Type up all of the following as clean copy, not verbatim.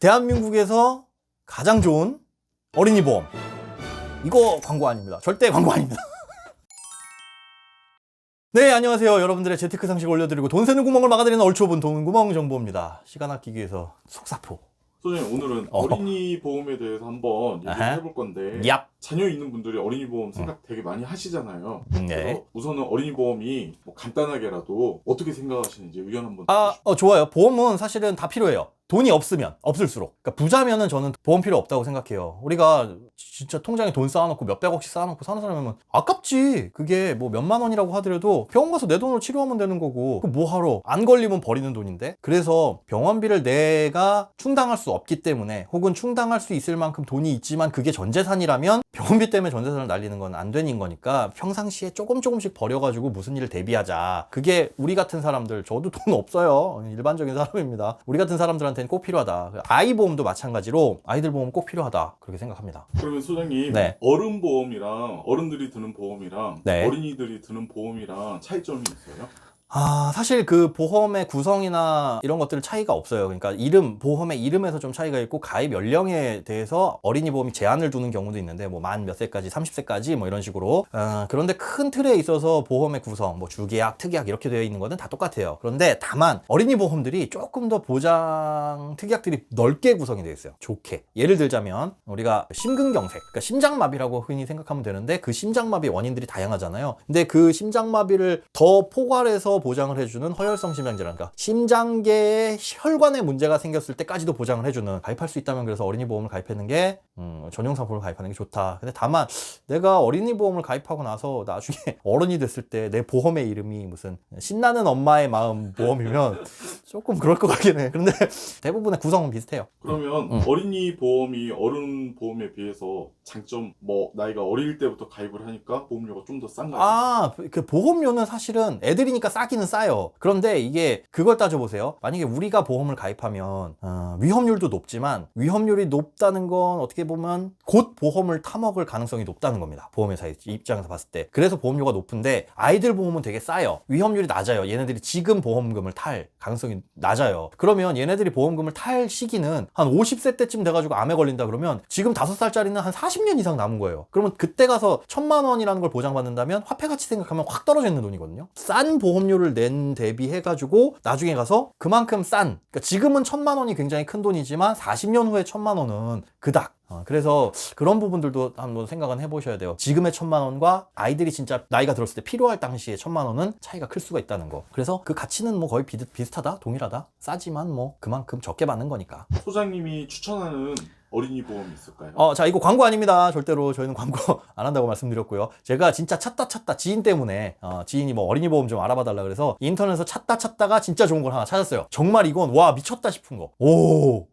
대한민국에서 가장 좋은 어린이 보험. 이거 광고 아닙니다. 절대 광고 아닙니다. 네, 안녕하세요. 여러분들의 재테크 상식 올려드리고 돈 새는 구멍을 막아드리는 얼추 본 돈구멍 정보입니다. 시간 아끼기 위해서 속사포. 소장님, 오늘은 어린이 보험에 대해서 한번 얘기를 해볼 건데, 얍. 자녀 있는 분들이 어린이 보험 생각 되게 많이 하시잖아요. 네. 그래서 우선은 어린이 보험이 뭐 간단하게라도 어떻게 생각하시는지 의견 한번 좋아요. 보험은 사실은 다 필요해요. 돈이 없으면 없을수록. 그러니까 부자면은 저는 보험 필요 없다고 생각해요. 우리가 진짜 통장에 돈 쌓아놓고 몇백억씩 쌓아놓고 사는 사람이면 아깝지. 그게 뭐 몇만 원이라고 하더라도 병원 가서 내 돈으로 치료하면 되는 거고, 그 뭐 하러, 안 걸리면 버리는 돈인데. 그래서 병원비를 내가 충당할 수 없기 때문에, 혹은 충당할 수 있을 만큼 돈이 있지만 그게 전 재산이라면 병원비 때문에 전 재산을 날리는 건 안 되는 거니까 평상시에 조금씩 버려가지고 무슨 일을 대비하자. 그게 우리 같은 사람들, 저도 돈 없어요. 일반적인 사람입니다. 우리 같은 사람들한테는 꼭 필요하다. 아이 보험도 마찬가지로 아이들 보험 꼭 필요하다. 그렇게 생각합니다. 그러면 소장님, 네. 어른 보험이랑 어른들이 드는 보험이랑 네. 어린이들이 드는 보험이랑 차이점이 있어요? 사실 그 보험의 구성이나 이런 것들은 차이가 없어요. 그러니까 보험의 이름에서 좀 차이가 있고, 가입 연령에 대해서 어린이 보험이 제한을 두는 경우도 있는데, 뭐 만 몇 세까지, 30세까지 뭐 이런 식으로. 그런데 큰 틀에 있어서 보험의 구성, 뭐 주계약, 특약 이렇게 되어 있는 것은 다 똑같아요. 그런데 다만 어린이 보험들이 조금 더 보장 특약들이 넓게 구성이 되어 있어요. 좋게. 예를 들자면 우리가 심근경색, 그러니까 심장마비라고 흔히 생각하면 되는데, 그 심장마비 원인들이 다양하잖아요. 근데 그 심장마비를 더 포괄해서 보장을 해주는 허혈성 심장질환, 그러니까 심장계에 혈관에 문제가 생겼을 때까지도 보장을 해주는, 가입할 수 있다면 그래서 어린이 보험을 가입하는 게 전용 상품을 가입하는 게 좋다. 근데 다만 내가 어린이 보험을 가입하고 나서 나중에 어른이 됐을 때 내 보험의 이름이 무슨 신나는 엄마의 마음 보험이면 조금 그럴 것 같긴 해. 그런데 대부분의 구성은 비슷해요. 그러면 어린이 보험이 어른 보험에 비해서 장점, 뭐 나이가 어릴 때부터 가입을 하니까 보험료가 좀 더 싼가요? 그 보험료는 사실은 애들이니까 싸기는 싸요. 그런데 이게 그걸 따져보세요. 만약에 우리가 보험을 가입하면 위험률도 높지만, 위험률이 높다는 건 어떻게 보면 곧 보험을 타먹을 가능성이 높다는 겁니다. 보험회사의 입장에서 봤을 때. 그래서 보험료가 높은데, 아이들 보험은 되게 싸요. 위험률이 낮아요. 얘네들이 지금 보험금을 탈 가능성이 낮아요. 그러면 얘네들이 보험금을 탈 시기는 한 50세 때쯤 돼가지고 암에 걸린다 그러면 지금 5살짜리는 한 40년 이상 남은 거예요. 그러면 그때 가서 1,000만 원이라는 걸 보장받는다면 화폐가치 생각하면 확 떨어져 있는 돈이거든요. 싼 보험료를 낸 대비해가지고 나중에 가서 그만큼 그러니까 지금은 1,000만 원이 굉장히 큰 돈이지만 40년 후에 1,000만 원은 그닥. 그래서 그런 부분들도 한번 생각은 해보셔야 돼요. 지금의 1,000만 원과 아이들이 진짜 나이가 들었을 때 필요할 당시에 1,000만 원은 차이가 클 수가 있다는 거. 그래서 그 가치는 뭐 거의 비슷하다, 동일하다. 싸지만 뭐 그만큼 적게 받는 거니까. 소장님이 추천하는 어린이 보험이 있을까요? 자, 이거 광고 아닙니다. 절대로 저희는 광고 안 한다고 말씀드렸고요. 제가 진짜 찾다 지인 때문에, 지인이 뭐 어린이 보험 좀 알아봐 달라 그래서 인터넷에서 찾다가 진짜 좋은 걸 하나 찾았어요. 정말 이건 와 미쳤다 싶은 거.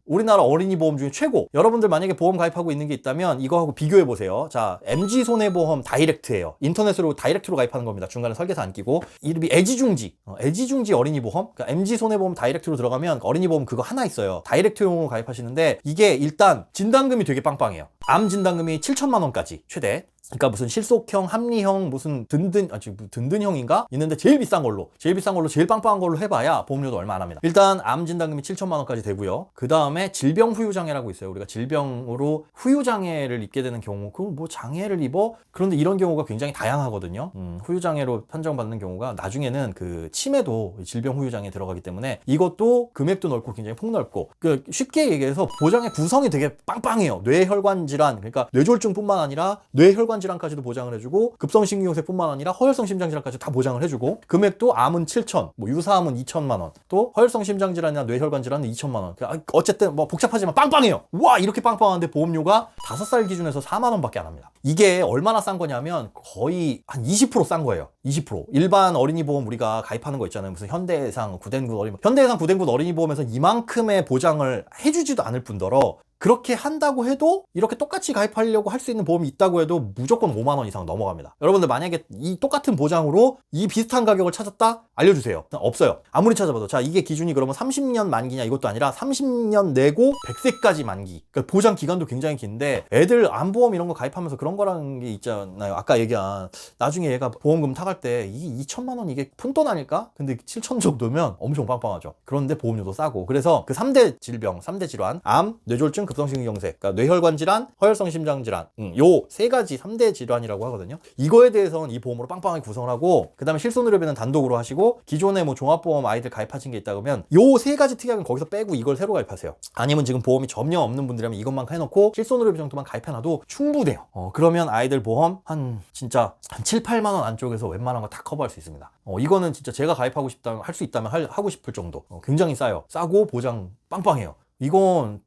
우리나라 어린이 보험 중에 최고. 여러분들 만약에 보험 가입하고 있는 게 있다면 이거하고 비교해 보세요. 자, MG손해보험 다이렉트예요. 인터넷으로 다이렉트로 가입하는 겁니다. 중간에 설계사 안 끼고. 이름이 애지중지 어린이 보험. 그러니까 MG손해보험 다이렉트로 들어가면 어린이 보험 그거 하나 있어요. 다이렉트용으로 가입하시는데, 이게 일단 진단금이 되게 빵빵해요. 암 진단금이 7,000만 원까지 최대. 그러니까 무슨 실속형, 합리형, 무슨 든든형인가? 있는데 제일 비싼 걸로 제일 빵빵한 걸로 해봐야 보험료도 얼마 안 합니다. 일단 암 진단금이 7,000만 원까지 되고요. 그 다음에 질병 후유장애라고 있어요. 우리가 질병으로 후유장애를 입게 되는 경우, 그럼 뭐 장애를 입어? 그런데 이런 경우가 굉장히 다양하거든요. 후유장애로 판정받는 경우가 나중에는 그 치매도 질병 후유장애에 들어가기 때문에 이것도 금액도 넓고 굉장히 폭넓고, 쉽게 얘기해서 보장의 구성이 되게 빵빵해요. 뇌혈관 질환, 그러니까 뇌졸중뿐만 아니라 뇌혈관 질환까지도 보장을 해주고, 급성심근경색뿐만 아니라 허혈성 심장질환까지 다 보장을 해주고, 금액도 암은 7,000, 뭐 유사암은 2,000만 원, 또 허혈성 심장질환이나 뇌혈관 질환은 2,000만 원. 어쨌든 뭐 복잡하지만 빵빵해요. 와, 이렇게 빵빵한데 보험료가 5살 기준에서 4만 원밖에 안 합니다. 이게 얼마나 싼 거냐면 거의 한 20% 싼 거예요. 20%. 일반 어린이 보험 우리가 가입하는 거 있잖아요. 무슨 현대해상, 구den군 어린이 보험에서 이만큼의 보장을 해주지도 않을 뿐더러 그렇게 한다고 해도 이렇게 똑같이 가입하려고 할 수 있는 보험이 있다고 해도 무조건 5만 원 이상 넘어갑니다. 여러분들 만약에 이 똑같은 보장으로 이 비슷한 가격을 찾았다? 알려주세요. 없어요. 아무리 찾아봐도. 자, 이게 기준이 그러면 30년 만기냐 이것도 아니라 30년 내고 100세까지 만기. 그러니까 보장 기간도 굉장히 긴데 애들 암보험 이런 거 가입하면서 그런 거라는 게 있잖아요. 아까 얘기한 나중에 얘가 보험금 타갈 때 이게 2천만 원 이게 푼돈 아닐까? 근데 7천 정도면 엄청 빵빵하죠. 그런데 보험료도 싸고. 그래서 그 3대 질병, 3대 질환, 암, 뇌졸중, 급성심경색, 그러니까 뇌혈관 질환, 허혈성 심장 질환, 요 세 가지 3대 질환이라고 하거든요. 이거에 대해서는 이 보험으로 빵빵하게 구성을 하고, 그 다음에 실손의료비는 단독으로 하시고, 기존에 뭐 종합보험 아이들 가입하신 게 있다 그러면 요 세 가지 특약은 거기서 빼고 이걸 새로 가입하세요. 아니면 지금 보험이 전혀 없는 분들이라면 이것만 해놓고 실손의료비 정도만 가입해놔도 충분해요. 그러면 아이들 보험 진짜 한 7, 8만 원 안쪽에서 웬만한 거 다 커버할 수 있습니다. 이거는 진짜 제가 가입하고 싶다면 할 수 있다면 하고 싶을 정도. 굉장히 싸요. 싸고 보장 빵빵해요. 이건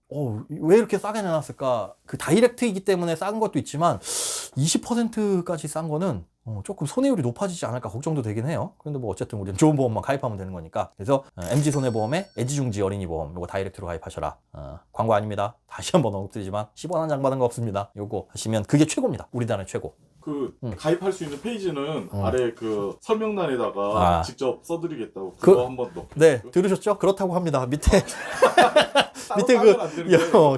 왜 이렇게 싸게 내놨을까? 그 다이렉트이기 때문에 싼 것도 있지만 20%까지 싼 거는 조금 손해율이 높아지지 않을까 걱정도 되긴 해요. 그런데 뭐 어쨌든 우리는 좋은 보험만 가입하면 되는 거니까. 그래서 MG손해보험에 애지중지 어린이보험 요거 다이렉트로 가입하셔라. 광고 아닙니다. 다시 한번 언급드리지만 10원 한 장 받은 거 없습니다. 요거 하시면 그게 최고입니다. 우리나라의 최고. 가입할 수 있는 페이지는 아래 그 설명란에다가 직접 써드리겠다고 그거 한번 넣게. 네, 들으셨죠? 그렇다고 합니다. 밑에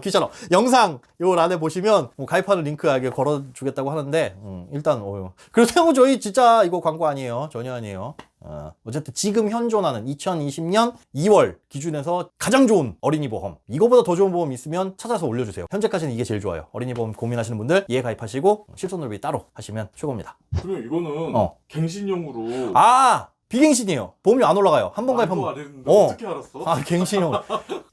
귀찮아. 영상 요 란에 보시면 뭐 가입하는 링크 여기 걸어주겠다고 하는데 일단 그래서 저희 진짜 이거 광고 아니에요. 전혀 아니에요. 어쨌든 지금 현존하는 2020년 2월 기준에서 가장 좋은 어린이 보험, 이거보다 더 좋은 보험 있으면 찾아서 올려주세요. 현재까지는 이게 제일 좋아요. 어린이 보험 고민하시는 분들 이해 가입하시고 실손의료비 따로 하시면 최고입니다. 그리고 이거는 갱신용으로 비갱신이에요. 보험료 안 올라가요. 한 번 가입하면. 안 했는데 어떻게 알았어? 갱신형.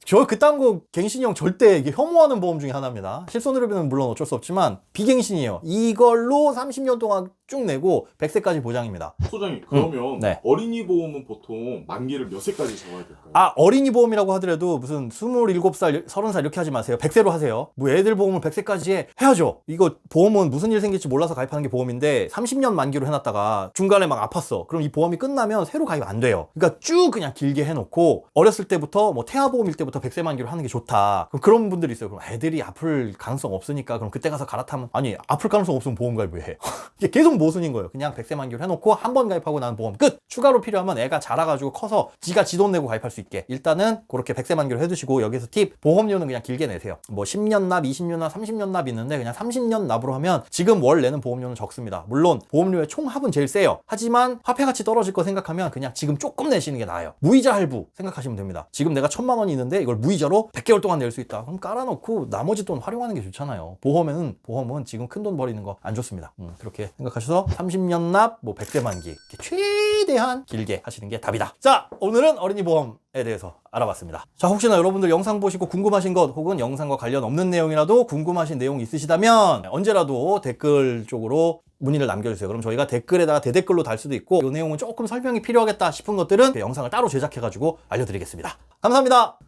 저 그딴 거 갱신형 절대 이게 혐오하는 보험 중에 하나입니다. 실손의료비는 물론 어쩔 수 없지만 비갱신이에요. 이걸로 30년 동안 쭉 내고 100세까지 보장입니다. 소장님, 그러면 네. 어린이 보험은 보통 만기를 몇 세까지 잡아야 될까요? 어린이 보험이라고 하더라도 무슨 27살, 30살 이렇게 하지 마세요. 100세로 하세요. 뭐 애들 보험을 100세까지 해야죠. 이거 보험은 무슨 일 생길지 몰라서 가입하는 게 보험인데 30년 만기로 해놨다가 중간에 막 아팠어. 그럼 이 보험이 끝나면 새로 가입 안 돼요. 그러니까 쭉 그냥 길게 해놓고 어렸을 때부터 뭐 태아보험일 때부터 100세 만기로 하는 게 좋다. 그런 분들이 있어요. 그럼 애들이 아플 가능성 없으니까 그럼 그때 가서 갈아타면 아니 아플 가능성 없으면 보험 가입 왜 해? 이게 계속 모순인 거예요. 그냥 100세 만기로 해놓고 한 번 가입하고 나는 보험 끝! 추가로 필요하면 애가 자라가지고 커서 지가 지 돈 내고 가입할 수 있게 일단은 그렇게 100세 만기로 해두시고 여기서 팁! 보험료는 그냥 길게 내세요. 뭐 10년 납, 20년 납, 30년 납 있는데 그냥 30년 납으로 하면 지금 월 내는 보험료는 적습니다. 물론 보험료의 총합은 제일 세요. 하지만 화폐가치 떨어질 거 생각하면 그냥 지금 조금 내시는 게 나아요. 무이자 할부 생각하시면 됩니다. 지금 내가 1000만 원이 있는데 이걸 무이자로 100개월 동안 낼 수 있다. 그럼 깔아놓고 나머지 돈 활용하는 게 좋잖아요. 보험은 지금 큰 돈 버리는 거 안 좋습니다. 그렇게 생각하셔서 30년 납, 뭐 100세 만기 최대한 길게 하시는 게 답이다. 자, 오늘은 어린이 보험에 대해서 알아봤습니다. 자, 혹시나 여러분들 영상 보시고 궁금하신 것 혹은 영상과 관련 없는 내용이라도 궁금하신 내용 있으시다면 언제라도 댓글 쪽으로 문의를 남겨주세요. 그럼 저희가 댓글에다가 대댓글로 달 수도 있고 이 내용은 조금 설명이 필요하겠다 싶은 것들은 영상을 따로 제작해가지고 알려드리겠습니다. 감사합니다.